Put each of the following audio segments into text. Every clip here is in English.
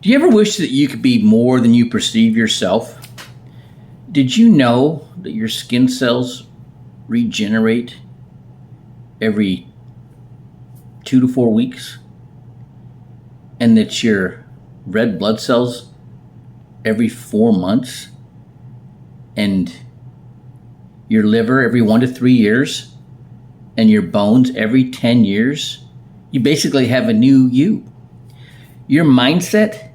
Do you ever wish that you could be more than you perceive yourself? Did you know that your skin cells regenerate every 2 to 4 weeks? And that your red blood cells every 4 months? And your liver every 1 to 3 years? And your bones every 10 years? You basically have a new you. Your mindset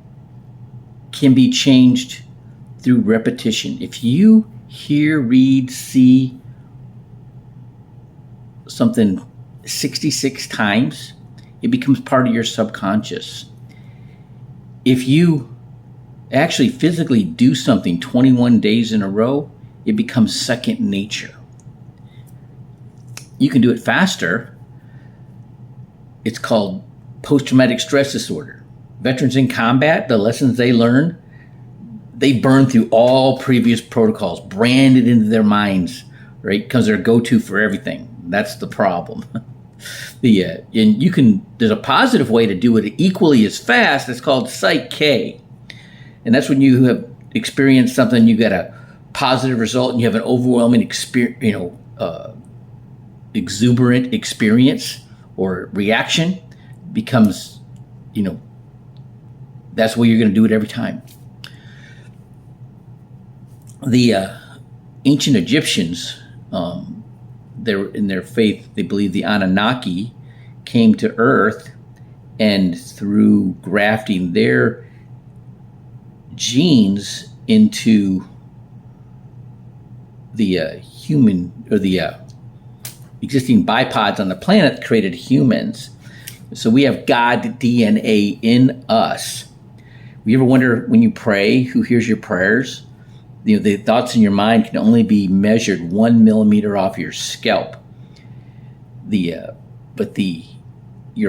can be changed through repetition. If you hear, read, see something 66 times, it becomes part of your subconscious. If you actually physically do something 21 days in a row, it becomes second nature. You can do it faster. It's called post-traumatic stress disorder. Veterans in combat, the lessons they learn, they burn through all previous protocols, branded into their minds, right? Because they're go-to for everything. That's the problem. And you can. There's a positive way to do it equally as fast. It's called Psych K, and that's when you have experienced something, you get a positive result, and you have an overwhelming experience, exuberant experience or reaction. Becomes, that's where you're going to do it every time. The ancient Egyptians, in their faith, they believe the Anunnaki came to Earth, and through grafting their genes into the human or the existing bipods on the planet, created humans. So we have God DNA in us. You ever wonder when you pray, who hears your prayers? The thoughts in your mind can only be measured 1 millimeter off your scalp. Your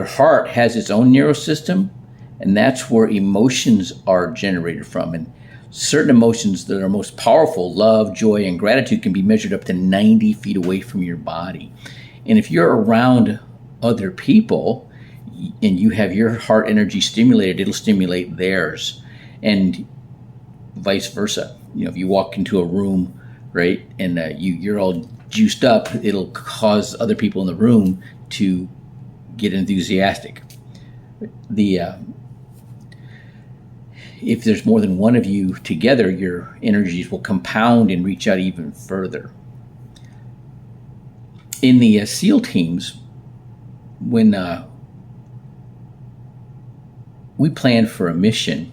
heart has its own nervous system, and that's where emotions are generated from. And certain emotions that are most powerful, love, joy, and gratitude, can be measured up to 90 feet away from your body. And if you're around other people and you have your heart energy stimulated, it'll stimulate theirs, and vice versa. If you walk into a room, right, and you're all juiced up, it'll cause other people in the room to get enthusiastic. If there's more than one of you together, your energies will compound and reach out even further. In the SEAL teams, when we plan for a mission,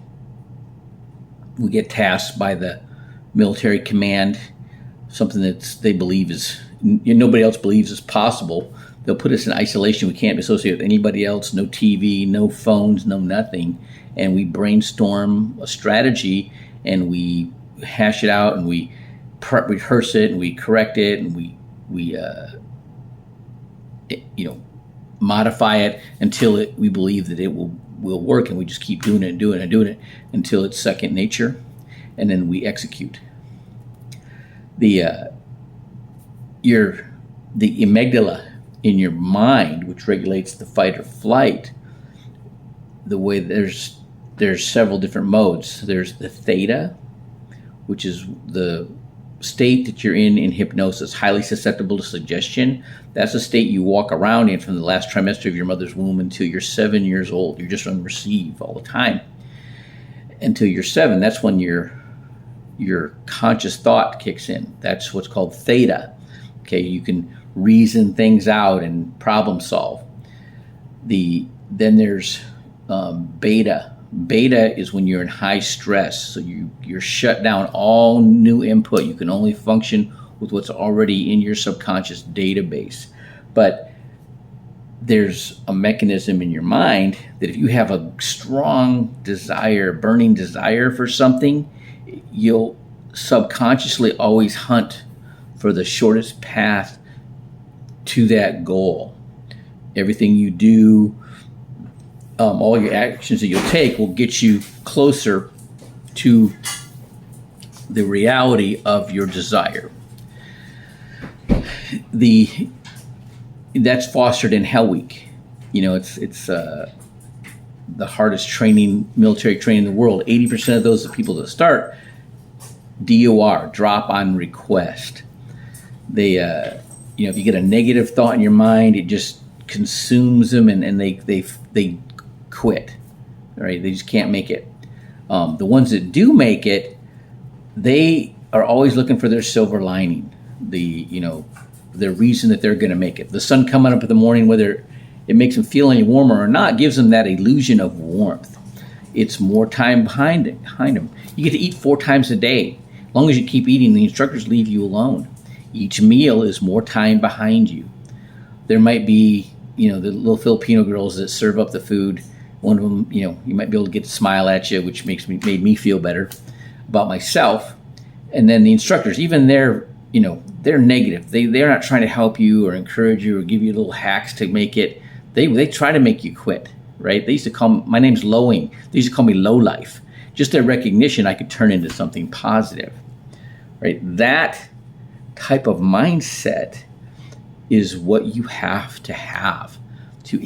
we get tasked by the military command, something that they believe is, nobody else believes is possible. They'll put us in isolation. We can't be associated with anybody else, no TV, no phones, no nothing. And we brainstorm a strategy, and we hash it out, and we rehearse it, and we correct it, and we modify it until we believe that it will work, and we just keep doing it and doing it and doing it until it's second nature, and then we execute. The amygdala in your mind, which regulates the fight or flight, the way there's several different modes. There's the theta, which is the state that you're in hypnosis, highly susceptible to suggestion. That's a state you walk around in from the last trimester of your mother's womb until you're 7 years old. You're just on receive all the time until you're 7. That's when your conscious thought kicks in. That's what's called theta. Okay, you can reason things out and problem solve. Then there's beta. Beta is when you're in high stress, so you're shut down all new input. You can only function with what's already in your subconscious database. But there's a mechanism in your mind that if you have a strong desire, burning desire for something, you'll subconsciously always hunt for the shortest path to that goal. Everything you do, all your actions that you'll take will get you closer to the reality of your desire. That's fostered in Hell Week. the hardest military training in the world, 80% of those are people that start DOR, drop on request. They, if you get a negative thought in your mind, it just consumes them, and they quit. Right? They just can't make it. The ones that do make it, they are always looking for their silver lining, the reason that they're going to make it. The sun coming up in the morning, whether it makes them feel any warmer or not, gives them that illusion of warmth. It's more time behind them. You get to eat 4 times a day. As long as you keep eating, the instructors leave you alone. Each meal is more time behind you. There might be, the little Filipino girls that serve up the food. One of them, you might be able to get to smile at you, which made me feel better about myself. And then the instructors, even they're negative. They're not trying to help you or encourage you or give you little hacks to make it. They try to make you quit, right? They used to call my name's Lowing. They used to call me Low Life. Just their recognition I could turn into something positive, right? That type of mindset is what you have to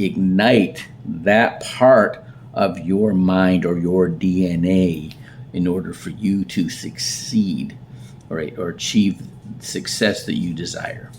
ignite that part of your mind or your DNA in order for you to succeed, right, or achieve success that you desire.